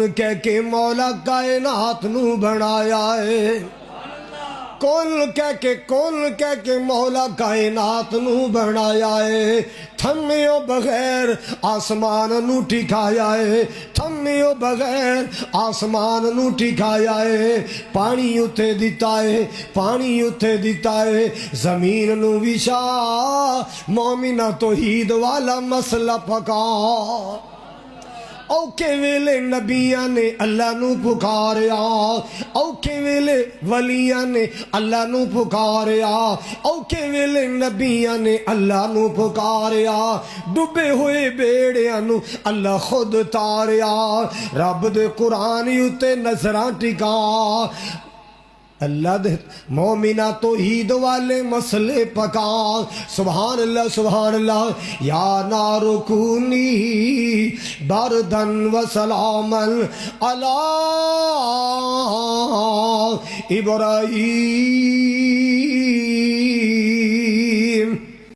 کہہ کے مولا کائنات نو بنایا ہے، کون کہہ کے مولا کائنات نو بنایا ہے، تھمیو بغیر آسمان نو ٹھکایا ہے، تھمیو بغیر آسمان نو ٹھکایا ہے، پانی اتے دیتا ہے، پانی اتے دیتا ہے، زمین نو وشا مومنہ توحید والا مسئلہ پکا۔ اوکے ویلے نبیاں نے اللہ نو پکاریا، اوکے ویلے ولیاں نے اللہ نو پکاریا، اوکے ویلے نبیاں نے اللہ نو پکاریا، ڈبے ہوئے بیڑیاں نو اللہ خود تاریا، رب دے قرآن اتے نظراں ٹکا، اللہ دے مومنہ توحید والے مسئلے پکا۔ سبحان اللہ سبحان اللہ۔ یا نار کونی بردن و سلامن علی ابراہیم